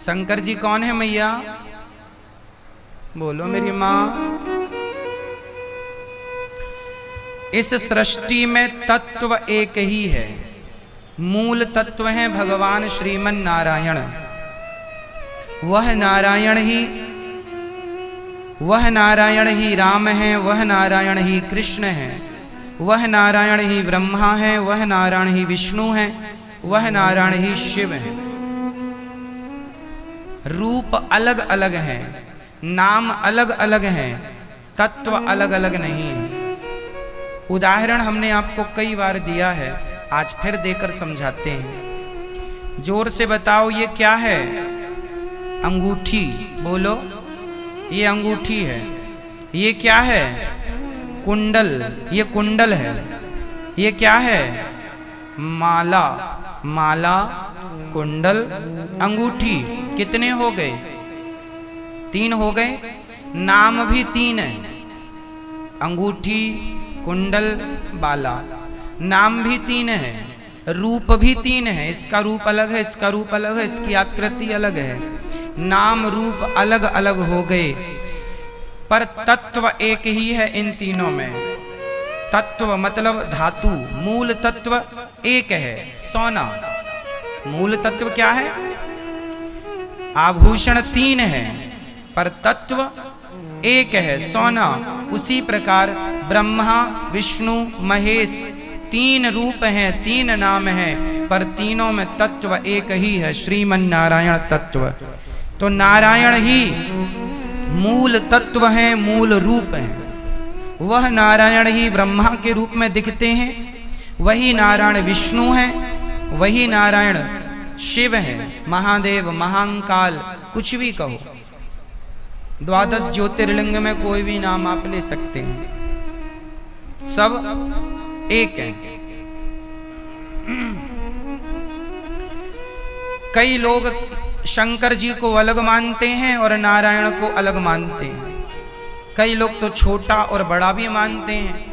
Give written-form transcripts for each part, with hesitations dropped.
शंकर जी कौन है मैया? बोलो मेरी माँ। इस सृष्टि में तत्व एक ही है, मूल तत्व है भगवान श्रीमन नारायण। वह नारायण ही राम है, वह नारायण ही कृष्ण है, वह नारायण ही ब्रह्मा है, वह नारायण ही विष्णु है, वह नारायण ही शिव है। रूप अलग अलग है, नाम अलग अलग हैं, तत्व अलग अलग नहीं है। उदाहरण हमने आपको कई बार दिया है, आज फिर देकर समझाते हैं। जोर से बताओ ये क्या है? अंगूठी। बोलो, ये अंगूठी है। ये क्या है? कुंडल। ये कुंडल है। ये क्या है? माला। माला, कुंडल, अंगूठी। कितने हो गए? 3 हो गए। नाम भी 3 है, अंगूठी, कुंडल, बाला। नाम भी 3 है, रूप भी 3 है। इसका रूप अलग है, इसका रूप अलग है, इसकी आकृति अलग है। नाम रूप अलग अलग हो गए, पर तत्व एक ही है इन तीनों में। तत्व मतलब धातु, मूल तत्व एक है, सोना। मूल तत्व क्या है? आभूषण 3 है, पर तत्व एक है, सोना। उसी प्रकार ब्रह्मा, विष्णु, महेश 3 रूप हैं, 3 नाम हैं, पर तीनों में तत्व एक ही है, श्रीमन नारायण तत्व। तो नारायण ही मूल तत्व हैं, मूल रूप हैं। वह नारायण ही ब्रह्मा के रूप में दिखते हैं, वही नारायण विष्णु हैं, वही नारायण शिव हैं, महादेव, महाकाल, कुछ भी कहो। 12 ज्योतिर्लिंग में कोई भी नाम आप ले सकते हैं, सब एक है। कई लोग शंकर जी को अलग मानते हैं और नारायण को अलग मानते हैं। कई लोग तो छोटा और बड़ा भी मानते हैं।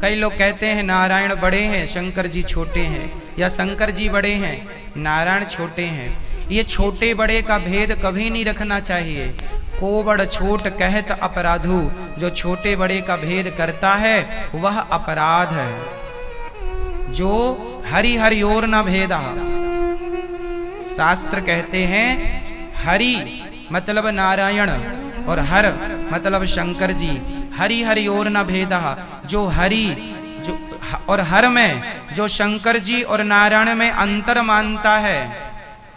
कई लोग कहते हैं नारायण बड़े हैं, शंकर जी छोटे हैं, या शंकर जी बड़े हैं, नारायण छोटे हैं। ये छोटे बड़े का भेद कभी नहीं रखना चाहिए। को बड़ छोट कहत अपराधु, जो छोटे बड़े का भेद करता है वह अपराध है। जो हरि हरि और न भेदा, शास्त्र कहते हैं हरि मतलब नारायण और हर मतलब शंकर जी। हरि हरि और न भेदा, जो हरि जो और हर में जो शंकर जी और नारायण में अंतर मानता है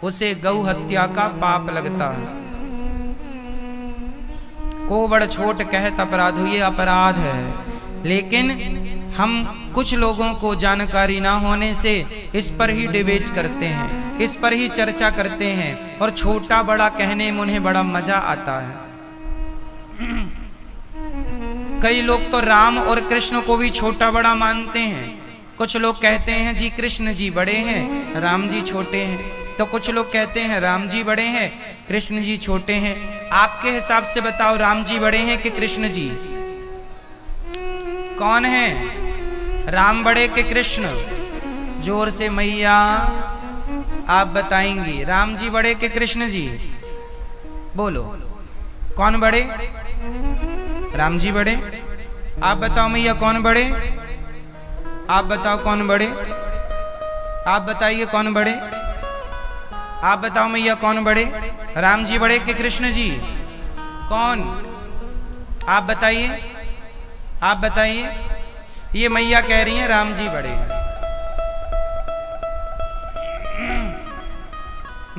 उसे गौ हत्या का पाप लगता है। को बड़ छोट कहत अपराधु, ये अपराध है। लेकिन हम कुछ लोगों को जानकारी ना होने से इस पर ही डिबेट करते हैं, इस पर ही चर्चा करते हैं, और छोटा बड़ा कहने में उन्हें बड़ा मजा आता है। कई लोग तो राम और कृष्ण को भी छोटा बड़ा मानते हैं। कुछ लोग कहते हैं जी कृष्ण जी बड़े हैं, राम जी छोटे हैं। तो कुछ लोग कहते हैं राम जी बड़े हैं, कृष्ण जी छोटे हैं। आपके हिसाब से बताओ, राम जी बड़े हैं कि कृष्ण जी? कौन है? राम बड़े के कृष्ण? जोर से मैया आप बताएंगी, राम जी बड़े के कृष्ण जी? बोलो, कौन बड़े? राम जी बड़े? आप बताओ मैया कौन बड़े? आप बताओ कौन बड़े? आप बताइए कौन बड़े? आप बताओ मैया कौन बड़े? राम जी बड़े कि कृष्ण जी? कौन? आप बताइए, आप बताइए। ये मैया कह रही हैं राम जी बड़े।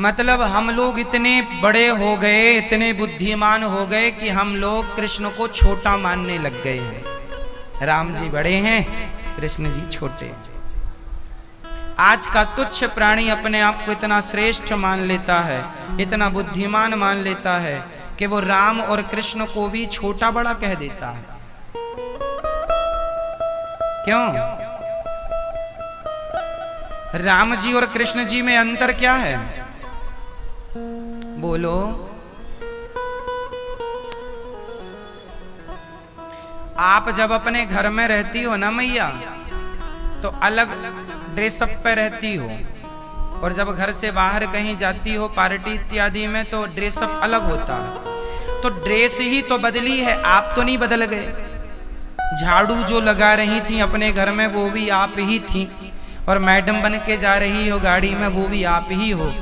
मतलब हम लोग इतने बड़े हो गए, इतने बुद्धिमान हो गए कि हम लोग कृष्ण को छोटा मानने लग गए हैं। राम जी बड़े हैं, कृष्ण जी छोटे। आज का तुच्छ प्राणी अपने आप को इतना श्रेष्ठ मान लेता है, इतना बुद्धिमान मान लेता है कि वो राम और कृष्ण को भी छोटा बड़ा कह देता है। क्यों? राम जी और कृष्ण जी में अंतर क्या है? बोलो। आप जब अपने घर में रहती हो ना मैया, तो अलग ड्रेसअप पे रहती हो, और जब घर से बाहर कहीं जाती हो पार्टी इत्यादि में तो ड्रेसअप अलग होता है। तो ड्रेस ही तो बदली है, आप तो नहीं बदल गए। झाड़ू जो लगा रही थी अपने घर में वो भी आप ही थी, और मैडम बन के जा रही हो गाड़ी में वो भी आप ही हो।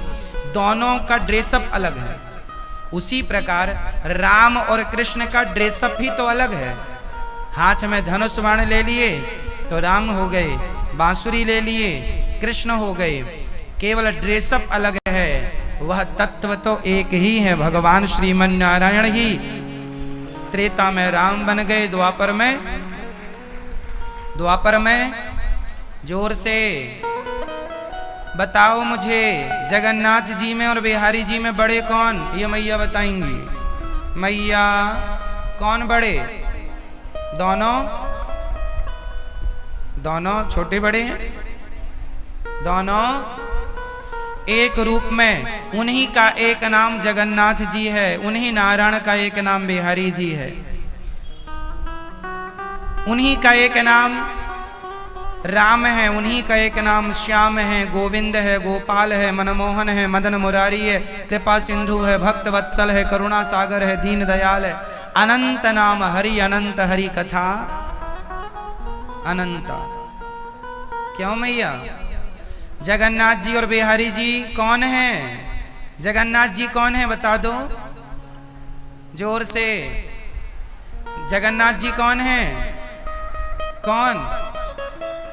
दोनों का ड्रेसअप अलग है। उसी प्रकार राम और कृष्ण का ड्रेसअप ही तो अलग है। हाथ में धनुष बाण ले लिए तो राम हो गए, बांसुरी ले लिए कृष्ण हो गए। केवल ड्रेसअप अलग है, वह तत्व तो एक ही है, भगवान श्रीमन नारायण ही। त्रेता में राम बन गए, द्वापर में जोर से बताओ मुझे, जगन्नाथ जी में और बिहारी जी में बड़े कौन? ये मैया बताएंगी। मैया कौन बड़े? दोनों छोटे बड़े हैं, दोनों एक रूप में। उन्हीं का एक नाम जगन्नाथ जी है, उन्हीं नारायण का एक नाम बिहारी जी है, उन्हीं का एक नाम राम है, उन्हीं का एक नाम श्याम है, गोविंद है, गोपाल है, मनमोहन है, मदन मुरारी है, कृपा सिंधु है, भक्त वत्सल है, करुणा सागर है, दीन दयाल है। अनंत नाम हरि, अनंत हरि कथा अनंत। क्यों मैया? जगन्नाथ जी और बिहारी जी कौन है? जगन्नाथ जी कौन है बता दो जोर से। जगन्नाथ जी कौन है? कौन?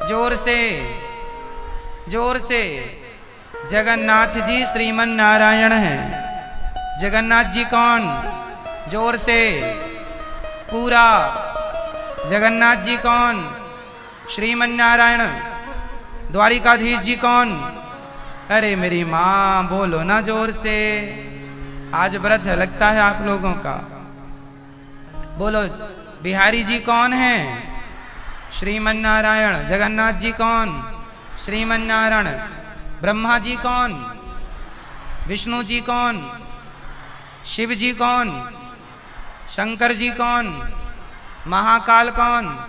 जोर से, जोर से। जगन्नाथ जी श्रीमन नारायण हैं। जगन्नाथ जी कौन? जोर से पूरा। जगन्नाथ जी कौन? श्रीमन नारायण। द्वारिकाधीश जी कौन? अरे मेरी माँ बोलो ना जोर से, आज व्रत लगता है आप लोगों का। बोलो। बिहारी जी कौन है? श्रीमन नारायण। जगन्नाथ जी कौन? श्रीमन नारायण। ब्रह्मा जी कौन? विष्णु जी कौन? शिव जी कौन? शंकर जी कौन? महाकाल कौन?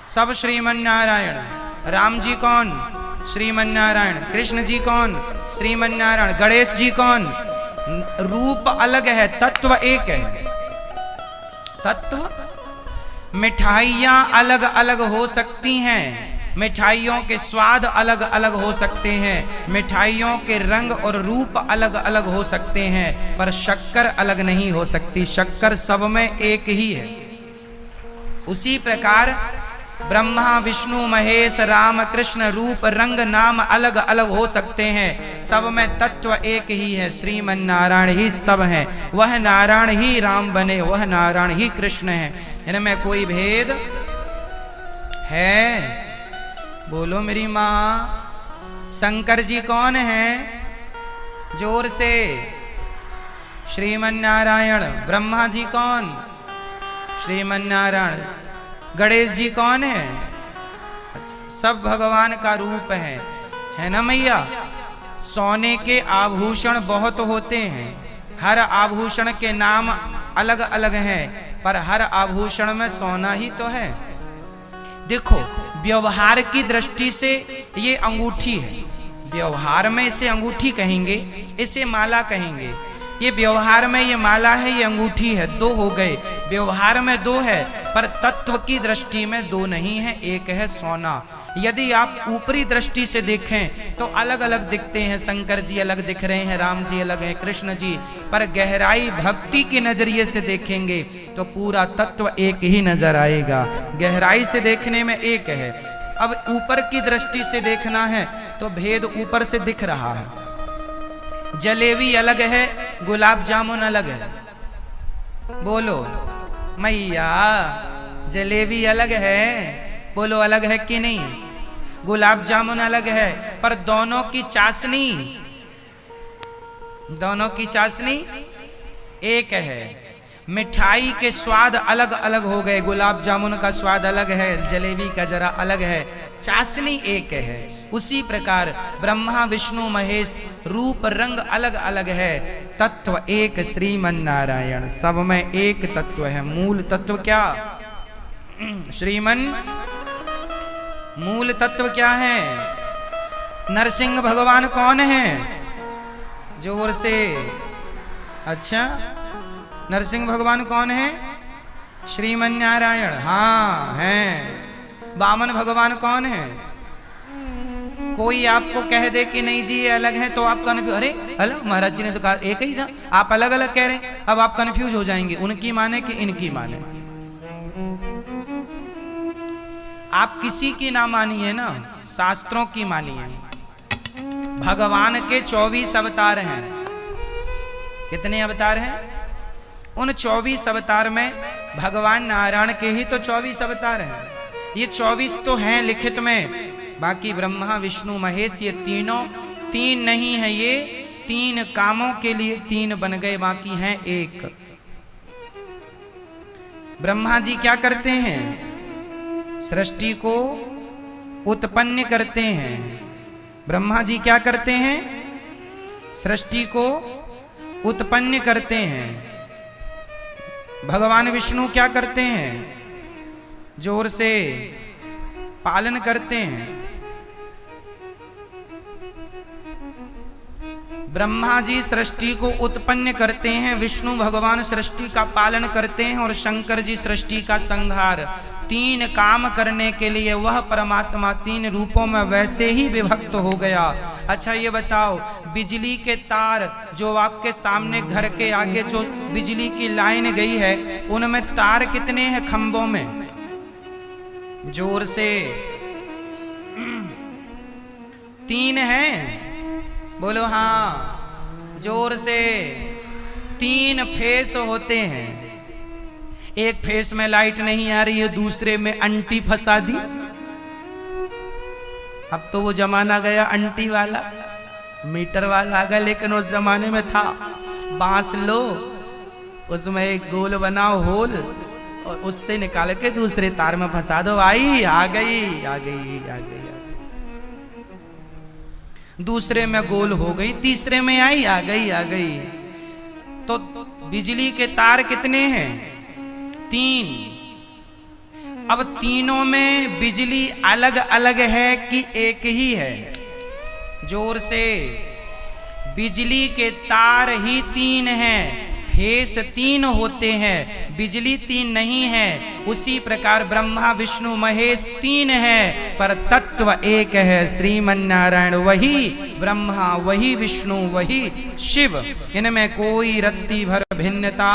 सब श्रीमन नारायण। राम जी कौन? श्रीमन नारायण। कृष्ण जी कौन? श्रीमन नारायण। गणेश जी कौन? रूप अलग है, तत्व एक है। तत्व। मिठाइयाँ अलग अलग हो सकती हैं, मिठाइयों के स्वाद अलग अलग हो सकते हैं, मिठाइयों के रंग और रूप अलग अलग हो सकते हैं, पर शक्कर अलग नहीं हो सकती। शक्कर सब में एक ही है। उसी प्रकार ब्रह्मा विष्णु महेश राम कृष्ण रूप रंग नाम अलग अलग हो सकते हैं, सब में तत्व एक ही है। श्रीमन नारायण ही सब हैं। वह नारायण ही राम बने, वह नारायण ही कृष्ण है। इनमें कोई भेद है? बोलो मेरी माँ। शंकर जी कौन है? जोर से। श्रीमन नारायण। ब्रह्मा जी कौन? श्रीमन नारायण। गणेश जी कौन है? अच्छा, सब भगवान का रूप है ना मैया। सोने के आभूषण बहुत होते हैं, हर आभूषण के नाम अलग अलग हैं, पर हर आभूषण में सोना ही तो है। देखो, व्यवहार की दृष्टि से ये अंगूठी है, व्यवहार में इसे अंगूठी कहेंगे, इसे माला कहेंगे। ये व्यवहार में ये माला है, ये अंगूठी है, दो हो गए। व्यवहार में दो है, पर तत्व की दृष्टि में दो नहीं है, एक है सोना। यदि आप ऊपरी दृष्टि से देखें तो अलग अलग दिखते हैं। शंकर जी अलग दिख रहे हैं, राम जी अलग हैं, कृष्ण जी, पर गहराई भक्ति के नजरिए से देखेंगे तो पूरा तत्व एक ही नजर आएगा। गहराई से देखने में एक है। अब ऊपर की दृष्टि से देखना है तो भेद ऊपर से दिख रहा है। जलेबी अलग है, गुलाब जामुन अलग है। बोलो मैया, जलेबी अलग है, बोलो अलग है कि नहीं? गुलाब जामुन अलग है, पर दोनों की चाशनी, दोनों की चाशनी एक है। मिठाई के स्वाद अलग अलग हो गए, गुलाब जामुन का स्वाद अलग है, जलेबी का जरा अलग है, चाशनी एक है। उसी प्रकार ब्रह्मा विष्णु महेश रूप रंग अलग अलग है, तत्व एक श्रीमन नारायण। सब में एक तत्व है। मूल तत्व क्या? श्रीमन। मूल तत्व क्या है? नरसिंह भगवान कौन है? जोर से। अच्छा, नरसिंह भगवान कौन है? श्रीमन नारायण। हाँ हैं। वामन भगवान कौन है? कोई आपको कह दे कि नहीं जी ये अलग है तो आप कन्फ्यूज, अरे अलग, महाराज जी ने तो कहा एक ही था, आप अलग अलग कह रहे हैं। अब आप कन्फ्यूज हो जाएंगे, उनकी माने कि इनकी माने। आप किसी की ना मानिए ना, शास्त्रों की मानिए। भगवान के 24 अवतार हैं। कितने अवतार हैं? उन 24 अवतार में भगवान नारायण के ही तो 24 अवतार हैं। ये 24 तो हैं लिखित में, बाकी ब्रह्मा विष्णु महेश ये तीनों तीन नहीं है, ये 3 कामों के लिए 3 बन गए, बाकी हैं एक। ब्रह्मा जी क्या करते हैं? सृष्टि को उत्पन्न करते हैं। ब्रह्मा जी क्या करते हैं? सृष्टि को उत्पन्न करते हैं। भगवान विष्णु क्या करते हैं? जोर से पालन करते हैं। ब्रह्मा जी सृष्टि को उत्पन्न करते हैं, विष्णु भगवान सृष्टि का पालन करते हैं और शंकर जी सृष्टि का संहार। 3 काम करने के लिए वह परमात्मा 3 रूपों में वैसे ही विभक्त हो गया। अच्छा ये बताओ, बिजली के तार जो आपके सामने घर के आगे जो बिजली की लाइन गई है, उनमें तार कितने हैं खंभों में? जोर से। 3 हैं? बोलो हाँ, जोर से। 3 फेस होते हैं। एक फेस में लाइट नहीं आ रही है, दूसरे में अंटी फंसा दी। अब तो वो जमाना गया अंटी वाला, मीटर वाला आ गया, लेकिन उस जमाने में था बांस लो, उसमें एक गोल बनाओ होल और उससे निकाल के दूसरे तार में फंसा दो। आई आ गई आ गई आ गई, दूसरे में गोल हो गई, तीसरे में आई आ गई आ गई। तो बिजली के तार कितने हैं? 3। अब तीनों में बिजली अलग अलग है कि एक ही है? जोर से। बिजली के तार ही 3 हैं, फेस 3 होते हैं, बिजली 3 नहीं है। उसी प्रकार ब्रह्मा विष्णु महेश 3 है, पर तत्व एक है, श्रीमन नारायण। वही ब्रह्मा, वही विष्णु, वही शिव, इनमें कोई रत्ती भर भिन्नता